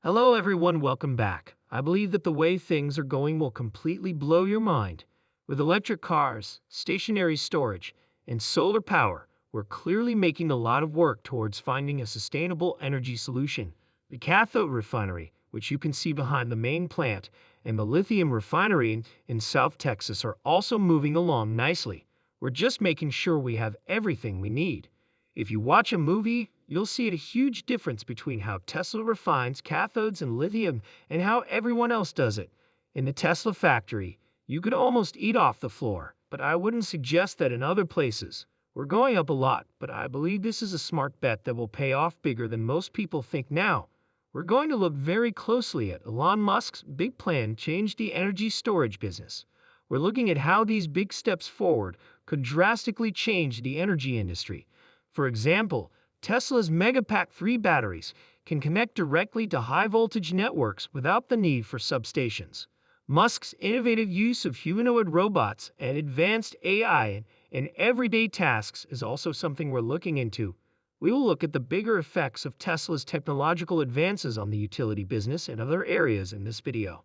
Hello, everyone. Welcome back. I believe that the way things are going will completely blow your mind. With electric cars, stationary storage, and solar power, we're clearly making a lot of work towards finding a sustainable energy solution. The cathode refinery, which you can see behind the main plant, and the lithium refinery in South Texas are also moving along nicely. We're just making sure we have everything we need. If you watch a movie, you'll see a huge difference between how Tesla refines cathodes and lithium and how everyone else does it. In the Tesla factory, you could almost eat off the floor, but I wouldn't suggest that in other places. We're going up a lot, but I believe this is a smart bet that will pay off bigger than most people think now. We're going to look very closely at Elon Musk's big plan to change the energy storage business. We're looking at how these big steps forward could drastically change the energy industry. For example, Tesla's Megapack 3 batteries can connect directly to high-voltage networks without the need for substations. Musk's innovative use of humanoid robots and advanced AI in everyday tasks is also something we're looking into. We will look at the bigger effects of Tesla's technological advances on the utility business and other areas in this video.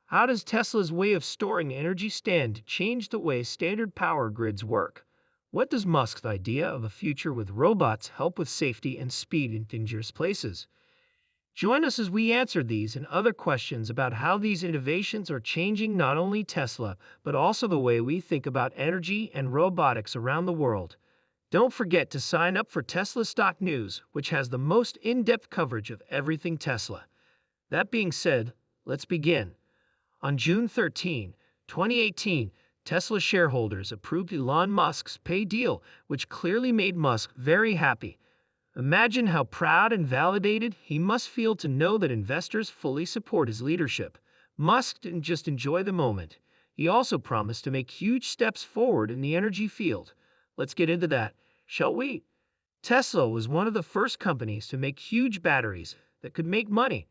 How does Tesla's way of storing energy stand to change the way standard power grids work? What does Musk's idea of a future with robots help with safety and speed in dangerous places? Join us as we answer these and other questions about how these innovations are changing not only Tesla, but also the way we think about energy and robotics around the world. Don't forget to sign up for Tesla Stock News, which has the most in-depth coverage of everything Tesla. That being said, let's begin. On June 13, 2018, Tesla shareholders approved Elon Musk's pay deal, which clearly made Musk very happy. Imagine how proud and validated he must feel to know that investors fully support his leadership. Musk didn't just enjoy the moment. He also promised to make huge steps forward in the energy field. Let's get into that, shall we? Tesla was one of the first companies to make huge batteries that could make money.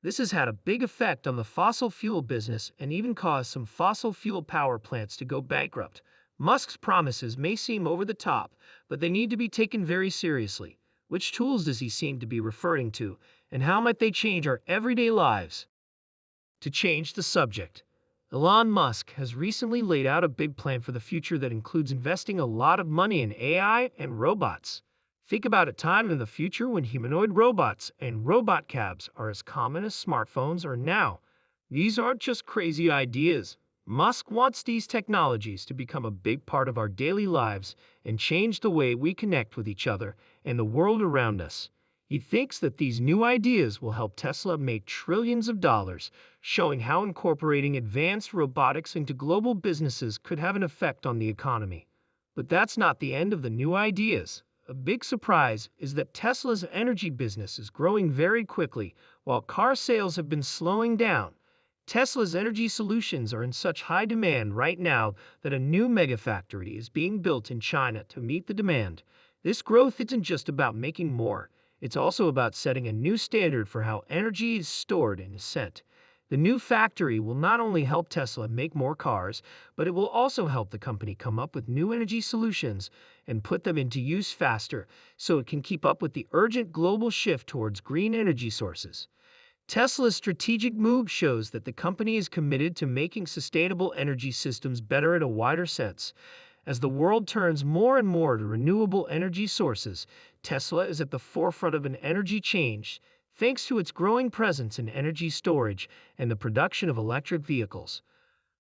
This has had a big effect on the fossil fuel business and even caused some fossil fuel power plants to go bankrupt. Musk's promises may seem over the top, but they need to be taken very seriously. Which tools does he seem to be referring to, and how might they change our everyday lives? To change the subject, Elon Musk has recently laid out a big plan for the future that includes investing a lot of money in AI and robots. Think about a time in the future when humanoid robots and robot cabs are as common as smartphones are now. These aren't just crazy ideas. Musk wants these technologies to become a big part of our daily lives and change the way we connect with each other and the world around us. He thinks that these new ideas will help Tesla make trillions of dollars, showing how incorporating advanced robotics into global businesses could have an effect on the economy. But that's not the end of the new ideas. A big surprise is that Tesla's energy business is growing very quickly, while car sales have been slowing down. Tesla's energy solutions are in such high demand right now that a new megafactory is being built in China to meet the demand. This growth isn't just about making more, it's also about setting a new standard for how energy is stored and is sent. The new factory will not only help Tesla make more cars, but it will also help the company come up with new energy solutions and put them into use faster so it can keep up with the urgent global shift towards green energy sources. Tesla's strategic move shows that the company is committed to making sustainable energy systems better in a wider sense. As the world turns more and more to renewable energy sources, Tesla is at the forefront of an energy change thanks to its growing presence in energy storage and the production of electric vehicles.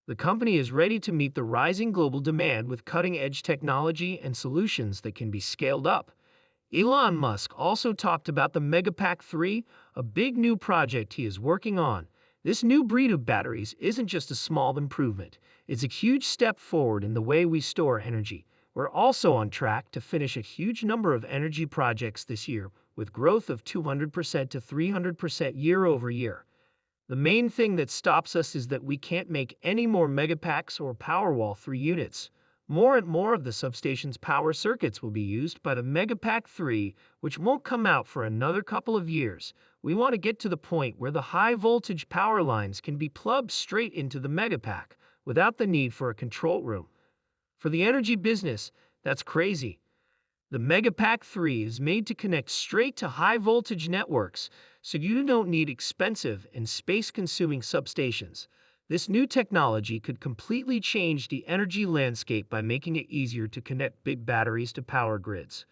The company is ready to meet the rising global demand with cutting-edge technology and solutions that can be scaled up. Elon Musk also talked about the Megapack 3, a big new project he is working on. This new breed of batteries isn't just a small improvement, it's a huge step forward in the way we store energy. We're also on track to finish a huge number of energy projects this year, with growth of 200% to 300% year over year. The main thing that stops us is that we can't make any more Megapacks or Powerwall 3 units. More and more of the substation's power circuits will be used by the Megapack 3, which won't come out for another couple of years. We want to get to the point where the high-voltage power lines can be plugged straight into the Megapack without the need for a control room. For the energy business, that's crazy. The Megapack 3 is made to connect straight to high-voltage networks, so you don't need expensive and space-consuming substations. This new technology could completely change the energy landscape by making it easier to connect big batteries to power grids.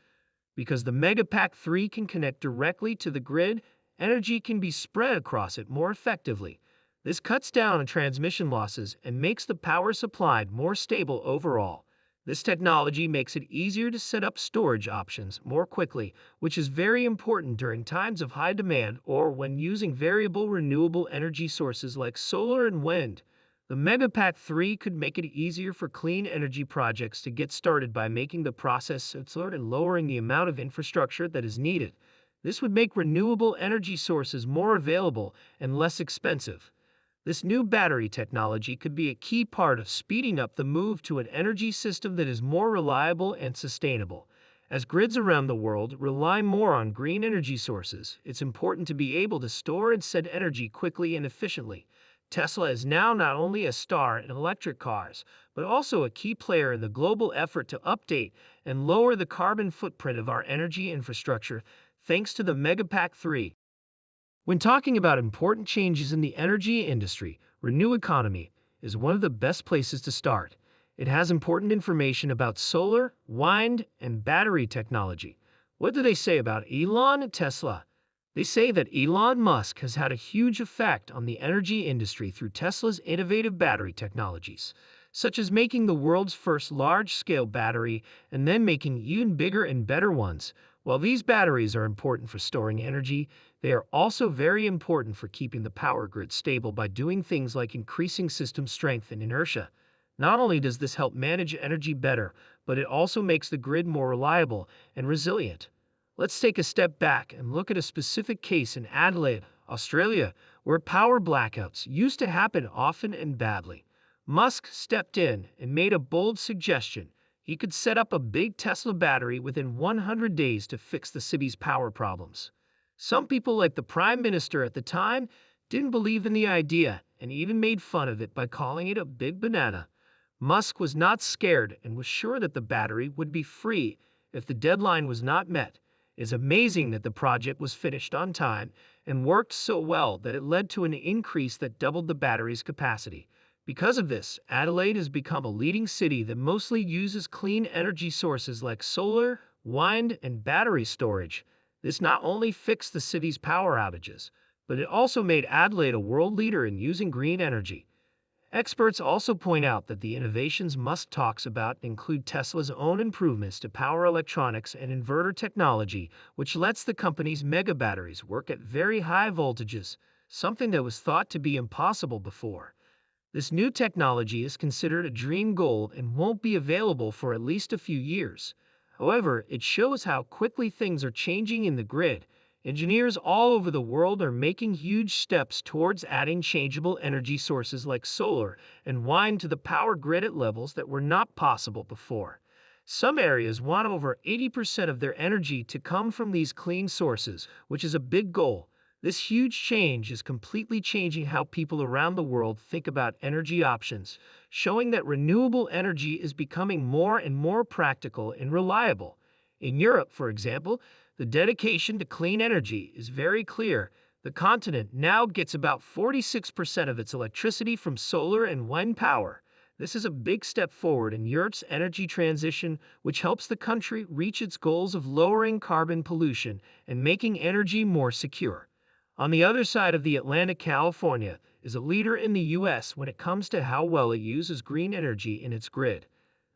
Because the Megapack 3 can connect directly to the grid, energy can be spread across it more effectively. This cuts down on transmission losses and makes the power supplied more stable overall. This technology makes it easier to set up storage options more quickly, which is very important during times of high demand or when using variable renewable energy sources like solar and wind. The Megapack 3 could make it easier for clean energy projects to get started by making the process simpler and lowering the amount of infrastructure that is needed. This would make renewable energy sources more available and less expensive. This new battery technology could be a key part of speeding up the move to an energy system that is more reliable and sustainable. As grids around the world rely more on green energy sources, it's important to be able to store and send energy quickly and efficiently. Tesla is now not only a star in electric cars, but also a key player in the global effort to update and lower the carbon footprint of our energy infrastructure, thanks to the Megapack 3. When talking about important changes in the energy industry, Renew Economy is one of the best places to start. It has important information about solar, wind, and battery technology. What do they say about Elon and Tesla? They say that Elon Musk has had a huge effect on the energy industry through Tesla's innovative battery technologies, such as making the world's first large-scale battery and then making even bigger and better ones. While these batteries are important for storing energy, they are also very important for keeping the power grid stable by doing things like increasing system strength and inertia. Not only does this help manage energy better, but it also makes the grid more reliable and resilient. Let's take a step back and look at a specific case in Adelaide, Australia, where power blackouts used to happen often and badly. Musk stepped in and made a bold suggestion. He could set up a big Tesla battery within 100 days to fix the city's power problems. Some people, like the Prime Minister at the time, didn't believe in the idea and even made fun of it by calling it a big banana. Musk was not scared and was sure that the battery would be free if the deadline was not met. It's amazing that the project was finished on time and worked so well that it led to an increase that doubled the battery's capacity. Because of this, Adelaide has become a leading city that mostly uses clean energy sources like solar, wind, and battery storage. This not only fixed the city's power outages, but it also made Adelaide a world leader in using green energy. Experts also point out that the innovations Musk talks about include Tesla's own improvements to power electronics and inverter technology, which lets the company's mega batteries work at very high voltages, something that was thought to be impossible before. This new technology is considered a dream goal and won't be available for at least a few years. However, it shows how quickly things are changing in the grid. Engineers all over the world are making huge steps towards adding changeable energy sources like solar and wind to the power grid at levels that were not possible before. Some areas want over 80% of their energy to come from these clean sources, which is a big goal. This huge change is completely changing how people around the world think about energy options, showing that renewable energy is becoming more and more practical and reliable. In Europe, for example, the dedication to clean energy is very clear. The continent now gets about 46% of its electricity from solar and wind power. This is a big step forward in Europe's energy transition, which helps the country reach its goals of lowering carbon pollution and making energy more secure. On the other side of the Atlantic, California is a leader in the U.S. when it comes to how well it uses green energy in its grid.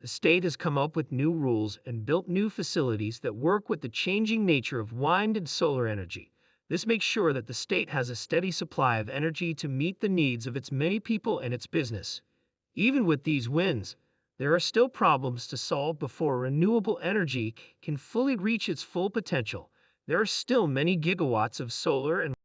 The state has come up with new rules and built new facilities that work with the changing nature of wind and solar energy. This makes sure that the state has a steady supply of energy to meet the needs of its many people and its business. Even with these wins, there are still problems to solve before renewable energy can fully reach its full potential. There are still many gigawatts of solar and